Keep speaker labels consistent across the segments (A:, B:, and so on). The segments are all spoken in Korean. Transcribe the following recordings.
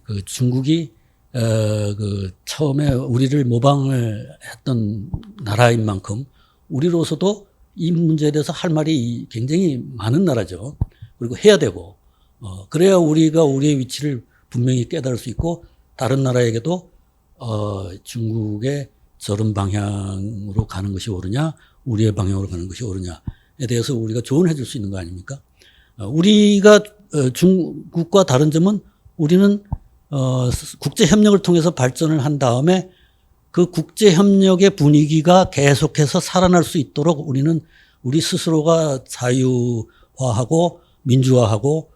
A: 그 중국이 그 처음에 우리를 모방을 했던 나라인 만큼 우리로서도 이 문제에 대해서 할 말이 굉장히 많은 나라죠. 그리고 해야 되고, 그래야 우리가 우리의 위치를 분명히 깨달을 수 있고, 다른 나라에게도, 중국의 저런 방향으로 가는 것이 옳으냐, 우리의 방향으로 가는 것이 옳으냐에 대해서 우리가 조언해 줄 수 있는 거 아닙니까? 우리가 중국과 다른 점은 우리는 국제협력을 통해서 발전을 한 다음에 그 국제협력의 분위기가 계속해서 살아날 수 있도록 우리는 우리 스스로가 자유화하고 민주화하고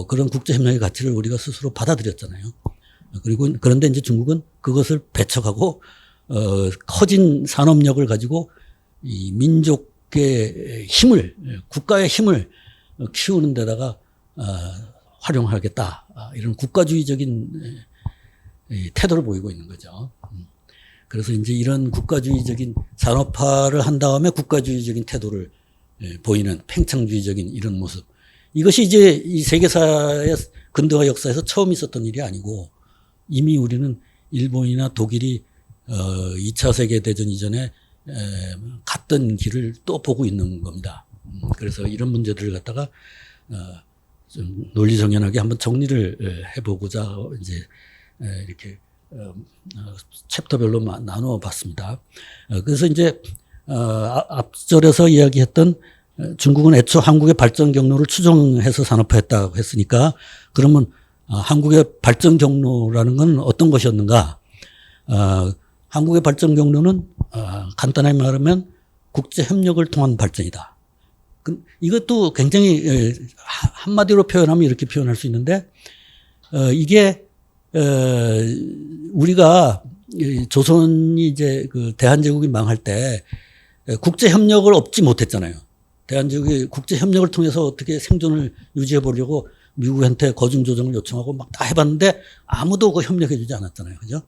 A: 그런 국제협력의 가치를 우리가 스스로 받아들였잖아요. 그리고 그런데 이제 중국은 그것을 배척하고 커진 산업력을 가지고 이 민족의 힘을, 국가의 힘을 키우는 데다가 활용하겠다, 이런 국가주의적인 태도를 보이고 있는 거죠. 그래서 이제 이런 국가주의적인 산업화를 한 다음에 국가주의적인 태도를 보이는 팽창주의적인 이런 모습. 이것이 이제 이 세계사의 근대화 역사에서 처음 있었던 일이 아니고 이미 우리는 일본이나 독일이 2차 세계대전 이전에 갔던 길을 또 보고 있는 겁니다. 그래서 이런 문제들을 갖다가 좀 논리정연하게 한번 정리를 해보고자 이제 이렇게 챕터별로 나누어 봤습니다. 그래서 이제 앞절에서 이야기했던 중국은 애초 한국의 발전 경로를 추종해서 산업화했다고 했으니까 그러면 한국의 발전 경로라는 건 어떤 것이었는가? 한국의 발전 경로는 간단하게 말하면 국제협력을 통한 발전이다. 이것도 굉장히 한마디로 표현하면 이렇게 표현할 수 있는데 이게 우리가 조선이 이제 그 대한제국이 망할 때 국제협력을 얻지 못했잖아요. 대한제국이 국제협력을 통해서 어떻게 생존을 유지해 보려고 미국한테 거중조정을 요청하고 막 다 해봤는데 아무도 그 협력해 주지 않았잖아요. 그죠?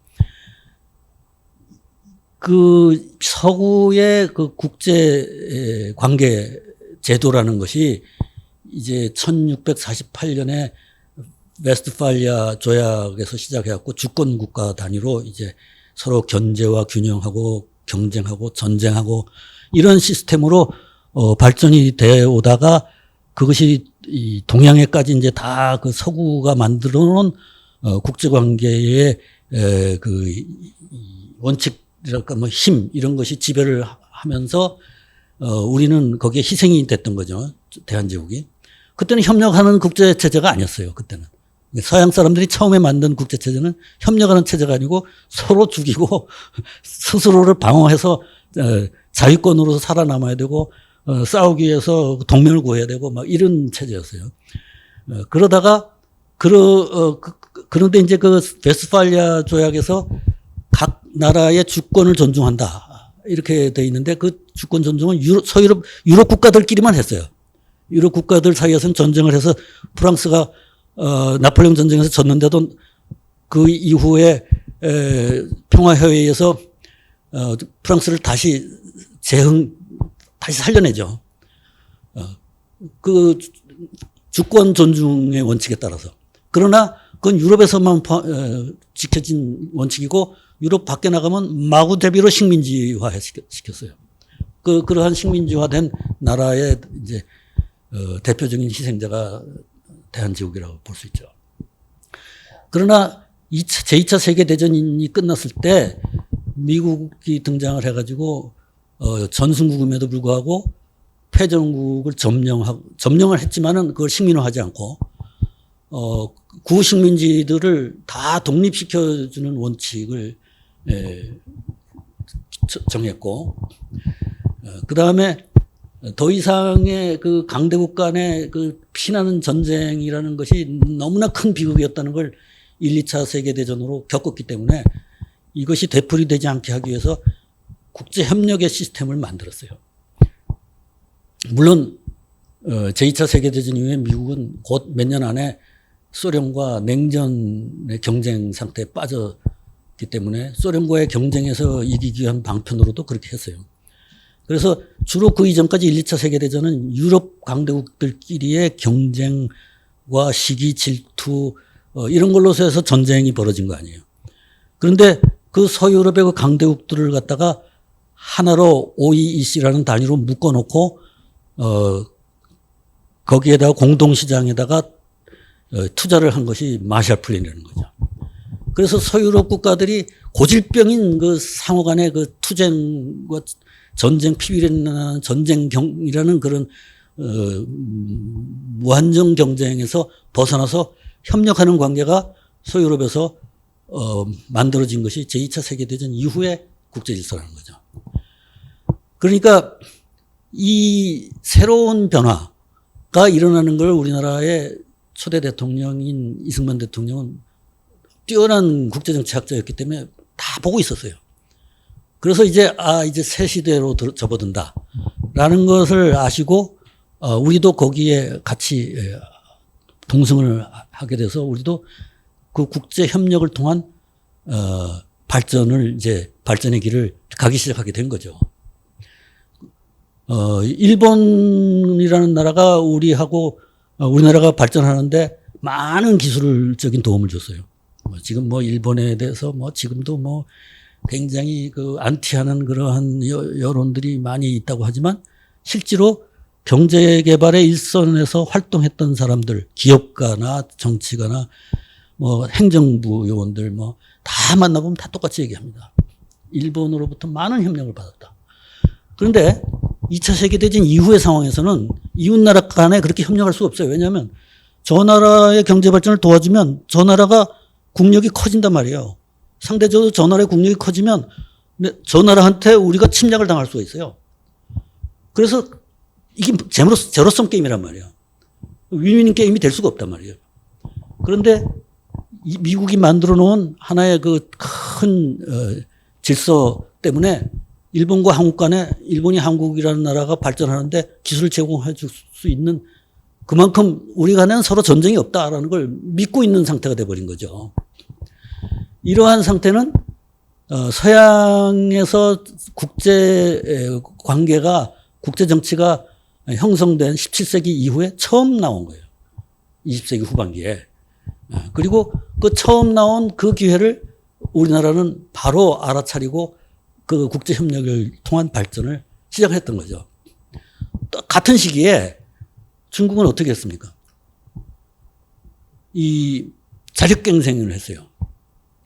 A: 그 서구의 그 국제 관계 제도라는 것이 이제 1648년에 웨스트팔리아 조약에서 시작해갖고 주권 국가 단위로 이제 서로 견제와 균형하고 경쟁하고 전쟁하고 이런 시스템으로 발전이 되어 오다가 그것이 이 동양에까지 이제 다 그 서구가 만들어 놓은 국제 관계의 그 원칙이랄까 뭐 힘 이런 것이 지배를 하면서 우리는 거기에 희생이 됐던 거죠. 대한제국이. 그때는 협력하는 국제체제가 아니었어요. 그때는. 서양 사람들이 처음에 만든 국제체제는 협력하는 체제가 아니고 서로 죽이고 스스로를 방어해서 자유권으로서 살아남아야 되고 싸우기 위해서 동맹을 구해야 되고 막 이런 체제였어요. 그러다가 그런데 이제 그 웨스트팔리아 조약에서 각 나라의 주권을 존중한다. 이렇게 돼 있는데 그 주권 존중은 유럽 국가들끼리만 했어요. 유럽 국가들 사이에서는 전쟁을 해서 프랑스가 나폴레옹 전쟁에서 졌는데도 그 이후에 평화회의에서 프랑스를 다시 살려내죠. 그 주권 존중의 원칙에 따라서. 그러나 그건 유럽에서만 지켜진 원칙이고 유럽 밖에 나가면 마구 대비로 식민지화 시켰어요. 그러한 식민지화된 나라의 이제 대표적인 희생자가 대한제국이라고 볼 수 있죠. 그러나 제2차 세계대전이 끝났을 때 미국이 등장을 해가지고 전승국임에도 불구하고 패전국을 점령을 했지만은 그걸 식민화하지 않고 구식민지들을 다 독립시켜주는 원칙을 정했고 그 다음에 더 이상의 그 강대국 간의 그 피나는 전쟁이라는 것이 너무나 큰 비극이었다는 걸 1, 2차 세계대전으로 겪었기 때문에 이것이 되풀이되지 않게 하기 위해서 국제협력의 시스템을 만들었어요. 물론 제2차 세계대전 이후에 미국은 곧 몇 년 안에 소련과 냉전의 경쟁 상태에 빠졌기 때문에 소련과의 경쟁에서 이기기 위한 방편으로도 그렇게 했어요. 그래서 주로 그 이전까지 1, 2차 세계대전은 유럽 강대국들끼리의 경쟁 시기, 질투 이런 걸로서 해서 전쟁이 벌어진 거 아니에요. 그런데 그 서유럽의 그 강대국들을 갖다가 하나로 OEC라는 단위로 묶어놓고 거기에다가 공동시장에다가 투자를 한 것이 마샬 플랜이라는 거죠. 그래서 서유럽 국가들이 고질병인 그 상호 간의 그 투쟁과 전쟁 피비린내나는 전쟁이라는 그런 무한정 경쟁에서 벗어나서 협력하는 관계가 서유럽에서 만들어진 것이 제2차 세계대전 이후의 국제질서라는 거죠. 그러니까 이 새로운 변화가 일어나는 걸 우리나라의 초대 대통령인 이승만 대통령은 뛰어난 국제정치학자였기 때문에 다 보고 있었어요. 그래서 이제 새 시대로 접어든다라는 것을 아시고 우리도 거기에 같이 동승을 하게 돼서 우리도 그 국제 협력을 통한 발전의 길을 가기 시작하게 된 거죠. 일본이라는 나라가 우리나라가 발전하는데 많은 기술적인 도움을 줬어요. 지금 일본에 대해서 지금도 굉장히 그 안티하는 그러한 여론들이 많이 있다고 하지만 실제로 경제개발의 일선에서 활동했던 사람들, 기업가나 정치가나 행정부 요원들 다 만나보면 다 똑같이 얘기합니다. 일본으로부터 많은 협력을 받았다. 그런데 2차 세계대전 이후의 상황에서는 이웃나라 간에 그렇게 협력할 수가 없어요. 왜냐하면 저 나라의 경제발전을 도와주면 저 나라가 국력이 커진단 말이에요. 상대적으로 저 나라의 국력이 커지면 저 나라한테 우리가 침략을 당할 수가 있어요. 그래서 이게 제로섬 게임이란 말이에요. 윈윈 게임이 될 수가 없단 말이에요. 그런데 미국이 만들어 놓은 하나의 그 큰 질서 때문에 일본과 한국 간에 일본이 한국이라는 나라가 발전하는데 기술을 제공해 줄 수 있는 그만큼 우리 간에는 서로 전쟁이 없다라는 걸 믿고 있는 상태가 돼버린 거죠. 이러한 상태는 서양에서 국제 관계가 국제 정치가 형성된 17세기 이후에 처음 나온 거예요. 20세기 후반기에. 그리고 그 처음 나온 그 기회를 우리나라는 바로 알아차리고 그 국제 협력을 통한 발전을 시작했던 거죠. 또 같은 시기에 중국은 어떻게 했습니까? 이 자력갱생을 했어요.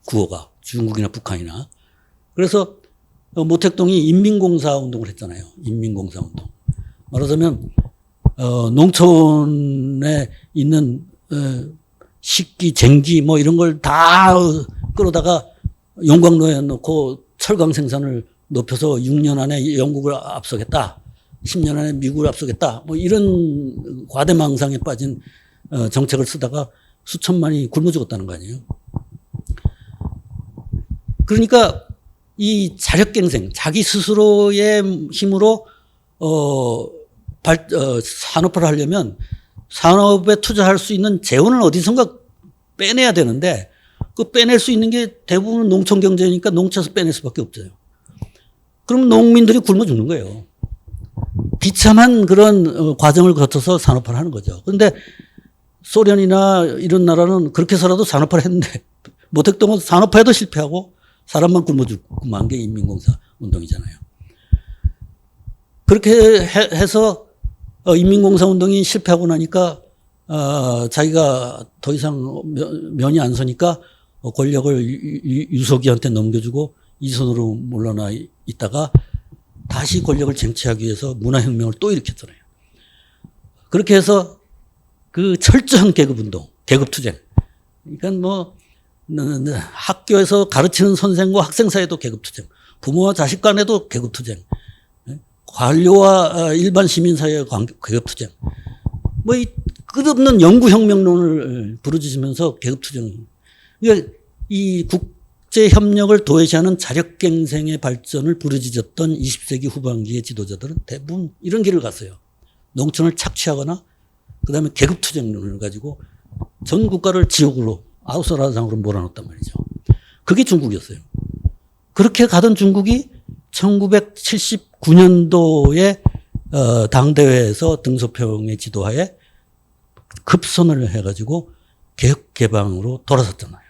A: 구호가 중국이나 북한이나. 그래서 모택동이 인민공사 운동을 했잖아요. 인민공사 운동. 말하자면 농촌에 있는 식기, 쟁기 이런 걸 다 끌어다가 용광로에 넣고 철강 생산을 높여서 6년 안에 영국을 앞서겠다. 10년 안에 미국을 앞서겠다. 이런 과대망상에 빠진 정책을 쓰다가 수천만이 굶어 죽었다는 거 아니에요. 그러니까 이 자력갱생, 자기 스스로의 힘으로 산업화를 하려면 산업에 투자할 수 있는 재원을 어디선가 빼내야 되는데 그 빼낼 수 있는 게 대부분 농촌 경제니까 농촌에서 빼낼 수밖에 없어요. 그럼 농민들이 굶어 죽는 거예요. 비참한 그런 과정을 거쳐서 산업화를 하는 거죠. 그런데 소련이나 이런 나라는 그렇게 해서라도 산업화를 했는데 모택동은 산업화에도 실패하고 사람만 굶어 죽고 만 게 인민공사 운동이잖아요. 그렇게 해서 인민공사 운동이 실패하고 나니까 자기가 더 이상 면이 안 서니까 권력을 유석이한테 넘겨주고 이선으로 물러나 있다가 다시 권력을 쟁취하기 위해서 문화혁명을 또 일으켰잖아요. 그렇게 해서 그 철저한 계급운동, 계급투쟁. 그러니까 학교에서 가르치는 선생과 학생 사이에도 계급투쟁, 부모와 자식 간에도 계급투쟁, 관료와 일반 시민 사이의 계급투쟁. 이 끝없는 연구혁명론을 부르짖으면서 계급투쟁. 그러니까 이 국제협력을 도외시하는 자력갱생의 발전을 부르짖었던 20세기 후반기의 지도자들은 대부분 이런 길을 갔어요. 농촌을 착취하거나 그다음에 계급투쟁론을 가지고 전 국가를 지옥으로 아우스라장으로 몰아넣었단 말이죠. 그게 중국이었어요. 그렇게 가던 중국이 1979년도에 당대회에서 등소평의 지도하에 급선을 해가지고 개혁 개방으로 돌아섰잖아요.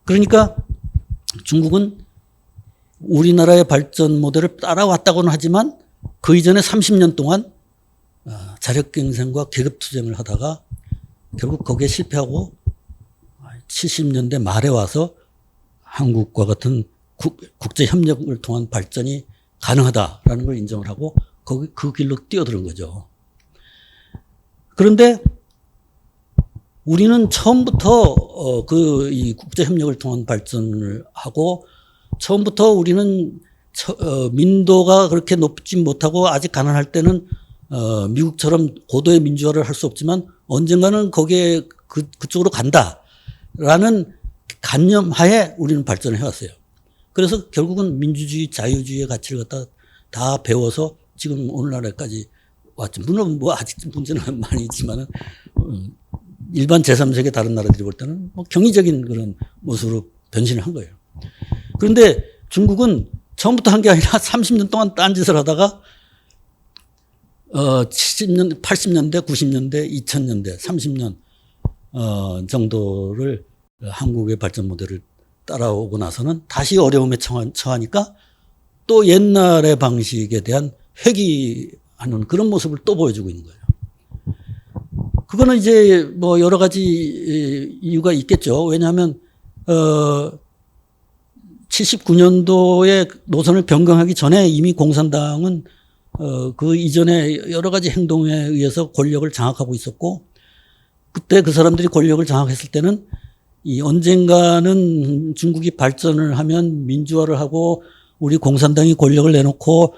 A: 그러니까 중국은 우리나라의 발전 모델을 따라왔다고는 하지만 그 이전에 30년 동안 자력갱생과 계급투쟁을 하다가 결국 거기에 실패하고 70년대 말에 와서 한국과 같은 국제협력을 통한 발전이 가능하다라는 걸 인정을 하고 그 길로 뛰어드는 거죠. 그런데 우리는 처음부터 이 국제협력을 통한 발전을 하고 처음부터 우리는 민도가 그렇게 높지 못하고 아직 가난할 때는 미국처럼 고도의 민주화를 할 수 없지만 언젠가는 거기에 그쪽으로 간다라는 관념하에 우리는 발전을 해왔어요. 그래서 결국은 민주주의, 자유주의의 가치를 갖다 다 배워서 지금 오늘날까지 왔죠. 물론 뭐 아직 문제는 많이 있지만은 일반 제3세계 다른 나라들이 볼 때는 뭐 경이적인 그런 모습으로 변신을 한 거예요. 그런데 중국은 처음부터 한 게 아니라 30년 동안 딴짓을 하다가 70년, 80년대, 90년대, 2000년대, 30년 정도를 한국의 발전 모델을 따라오고 나서는 다시 어려움에 처하니까 또 옛날의 방식에 대한 회귀하는 그런 모습을 또 보여주고 있는 거예요. 그거는 이제 뭐 여러 가지 이유가 있겠죠. 왜냐하면 79년도에 노선을 변경하기 전에 이미 공산당은 그 이전에 여러 가지 행동에 의해서 권력을 장악하고 있었고, 그때 그 사람들이 권력을 장악했을 때는 이 언젠가는 중국이 발전을 하면 민주화를 하고 우리 공산당이 권력을 내놓고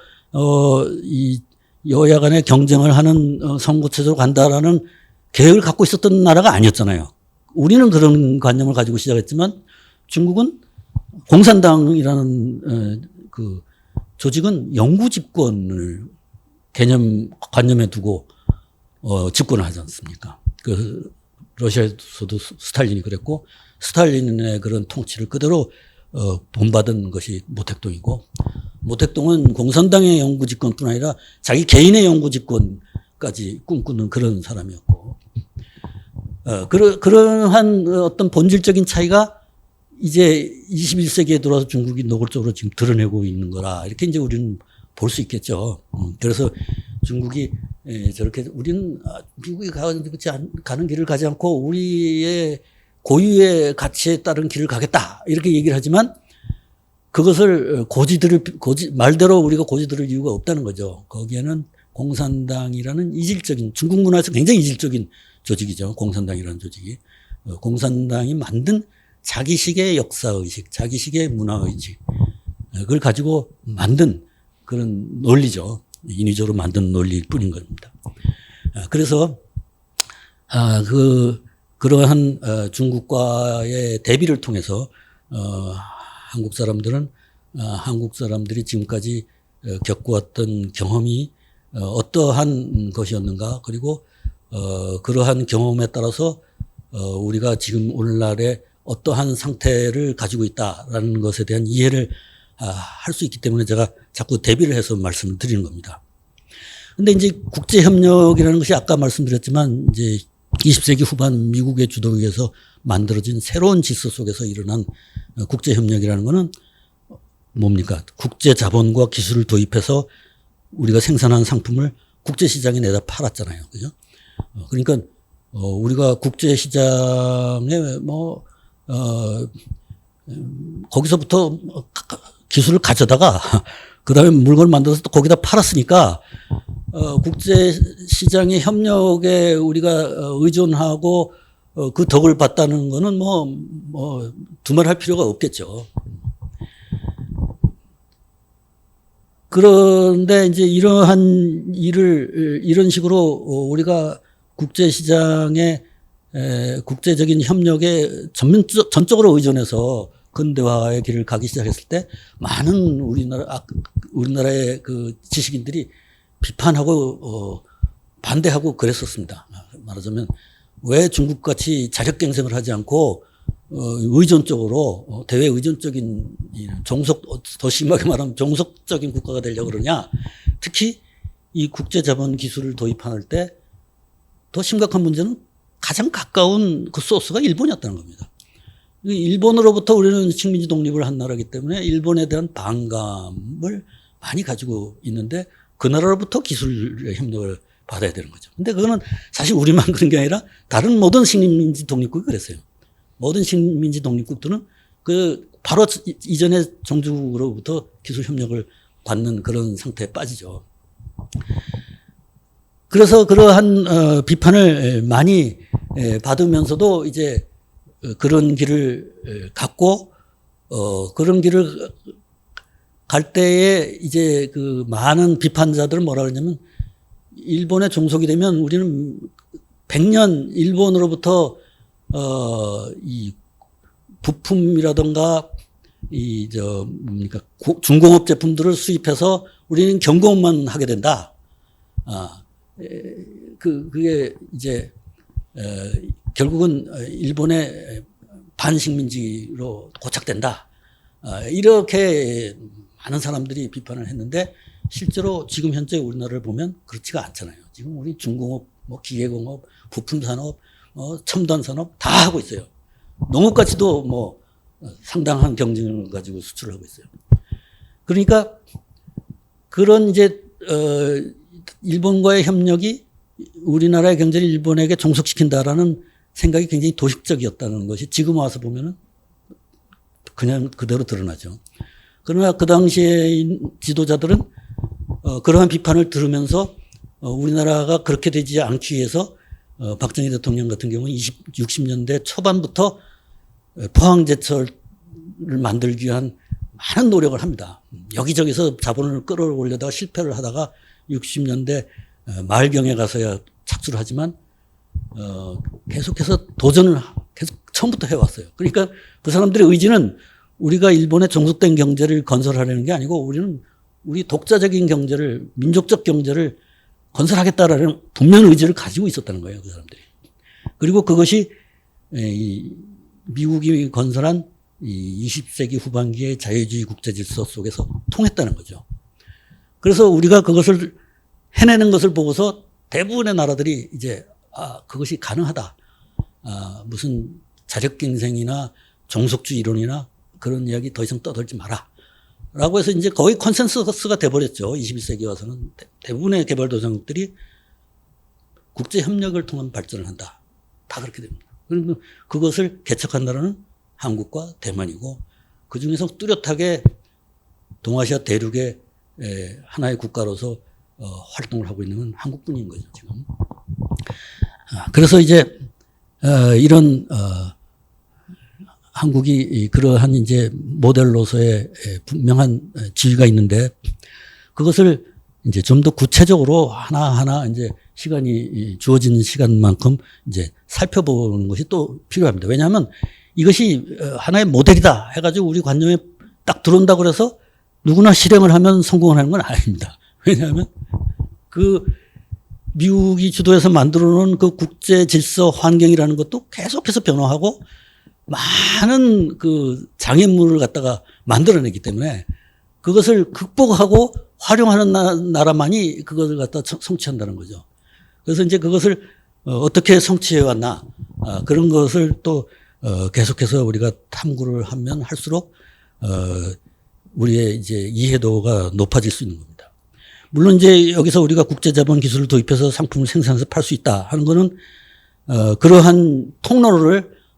A: 이 여야 간의 경쟁을 하는 선거체제로 간다라는 계획을 갖고 있었던 나라가 아니었잖아요. 우리는 그런 관념을 가지고 시작했지만 중국은 공산당이라는 그 조직은 영구 집권을 관념에 두고 집권을 하지 않습니까? 그 러시아에서도 스탈린이 그랬고, 스탈린의 그런 통치를 그대로 본받은 것이 모택동이고, 모택동은 공산당의 영구 집권뿐 아니라 자기 개인의 영구 집권까지 꿈꾸는 그런 사람이었고, 그러한 어떤 본질적인 차이가 이제 21세기에 들어와서 중국이 노골적으로 지금 드러내고 있는 거라, 이렇게 이제 우리는 볼 수 있겠죠. 그래서 중국이 저렇게 우리는 미국이 가는 길을 가지 않고 우리의 고유의 가치에 따른 길을 가겠다, 이렇게 얘기를 하지만 그것을 말대로 우리가 고지들을 이유가 없다는 거죠. 거기에는 공산당이라는 이질적인, 중국 문화에서 굉장히 이질적인 조직이죠. 공산당이라는 조직이. 공산당이 만든 자기식의 역사의식, 자기식의 문화의식, 그걸 가지고 만든 그런 논리죠. 인위적으로 만든 논리일 뿐인 겁니다. 그래서, 그러한 중국과의 대비를 통해서, 한국 사람들이 지금까지 겪어왔던 경험이 어떠한 것이었는가, 그리고 그러한 경험에 따라서 우리가 지금 오늘날의 어떠한 상태를 가지고 있다라는 것에 대한 이해를 할 수 있기 때문에 제가 자꾸 대비를 해서 말씀을 드리는 겁니다. 근데 이제 국제협력이라는 것이 아까 말씀드렸지만 이제 20세기 후반 미국의 주도에 의해서 만들어진 새로운 질서 속에서 일어난 국제협력이라는 것은 뭡니까? 국제자본과 기술을 도입해서 우리가 생산한 상품을 국제시장에 내다 팔았잖아요. 그죠? 그러니까 우리가 국제시장에 거기서부터 기술을 가져다가 그 다음에 물건을 만들어서 또 거기다 팔았으니까 국제시장의 협력에 우리가 의존하고 그 덕을 봤다는 거는 두말할 필요가 없겠죠. 그런데 이제 이런 식으로 우리가 국제시장의 국제적인 협력에 전적으로 의존해서 근대화의 길을 가기 시작했을 때 많은 우리나라의 그 지식인들이 비판하고 반대하고 그랬었습니다. 말하자면 왜 중국같이 자력갱생을 하지 않고 의존적으로 대외 의존적인 더 심하게 말하면 종속적인 국가가 되려고 그러냐. 특히 이 국제자본 기술을 도입할 때 더 심각한 문제는 가장 가까운 그 소스가 일본이었다는 겁니다. 일본으로부터 우리는 식민지 독립을 한 나라이기 때문에 일본에 대한 반감을 많이 가지고 있는데 그 나라로부터 기술 협력을 받아야 되는 거죠. 근데 그거는 사실 우리만 그런 게 아니라 다른 모든 식민지 독립국이 그랬어요. 모든 식민지 독립국들은 바로 이전의 종주국으로부터 기술 협력을 받는 그런 상태에 빠지죠. 그래서 그러한 비판을 많이 받으면서도 이제 그런 길을 갔고 그런 길을 갈 때에 이제 그 많은 비판자들은 뭐라 그러냐면 일본에 종속이 되면 우리는 100년 일본으로부터 이 부품이라든가 뭡니까 중공업 제품들을 수입해서 우리는 경공업만 하게 된다. 그게 이제 결국은 일본의 반식민지로 고착된다. 이렇게 많은 사람들이 비판을 했는데 실제로 지금 현재 우리나라를 보면 그렇지가 않잖아요. 지금 우리 중공업, 뭐 기계공업, 부품산업, 첨단산업 다 하고 있어요. 농업까지도 뭐 상당한 경쟁을 가지고 수출을 하고 있어요. 그러니까 그런 이제 일본과의 협력이 우리나라의 경제를 일본에게 종속시킨다라는 생각이 굉장히 도식적이었다는 것이 지금 와서 보면은 그냥 그대로 드러나죠. 그러나 그 당시에 지도자들은 그러한 비판을 들으면서 우리나라가 그렇게 되지 않기 위해서 박정희 대통령 같은 경우는 60년대 초반부터 포항제철을 만들기 위한 많은 노력을 합니다. 여기저기서 자본을 끌어올려다가 실패를 하다가 60년대 말경에 가서야 착수를 하지만 계속해서 도전을 계속 처음부터 해왔어요. 그러니까 그 사람들의 의지는 우리가 일본의 종속된 경제를 건설하려는 게 아니고 우리는 우리 독자적인 경제를 민족적 경제를 건설하겠다라는 분명한 의지를 가지고 있었다는 거예요. 그 사람들이. 그리고 그것이 미국이 건설한 20세기 후반기의 자유주의 국제질서 속에서 통했다는 거죠. 그래서 우리가 그것을 해내는 것을 보고서 대부분의 나라들이 이제 그것이 가능하다. 무슨 자력갱생이나 종속주의 이론이나 그런 이야기 더 이상 떠들지 마라. 라고 해서 이제 거의 컨센서스가 돼버렸죠. 21세기 와서는 대부분의 개발도상국들이 국제협력을 통한 발전을 한다. 다 그렇게 됩니다. 그러면 그것을 개척한 나라는 한국과 대만이고 그중에서 뚜렷하게 동아시아 대륙의 하나의 국가로서 활동을 하고 있는 건 한국뿐인 거죠, 지금. 그래서 이제 이런 한국이 그러한 이제 모델로서의 분명한 지위가 있는데 그것을 이제 좀 더 구체적으로 하나하나 이제 시간이 주어진 시간만큼 이제 살펴보는 것이 또 필요합니다. 왜냐하면 이것이 하나의 모델이다 해가지고 우리 관념에 딱 들어온다고 그래서 누구나 실행을 하면 성공을 하는 건 아닙니다. 왜냐하면 그 미국이 주도해서 만들어 놓은 그 국제 질서 환경이라는 것도 계속해서 변화하고 많은 그 장애물을 갖다가 만들어내기 때문에 그것을 극복하고 활용하는 나라만이 그것을 갖다 성취한다는 거죠. 그래서 이제 그것을 어떻게 성취해 왔나 그런 것을 또 계속해서 우리가 탐구를 하면 할수록 우리의 이제 이해도가 높아질 수 있는 겁니다. 물론 이제 여기서 우리가 국제자본 기술을 도입해서 상품을 생산해서 팔 수 있다 하는 거는 그러한 통로를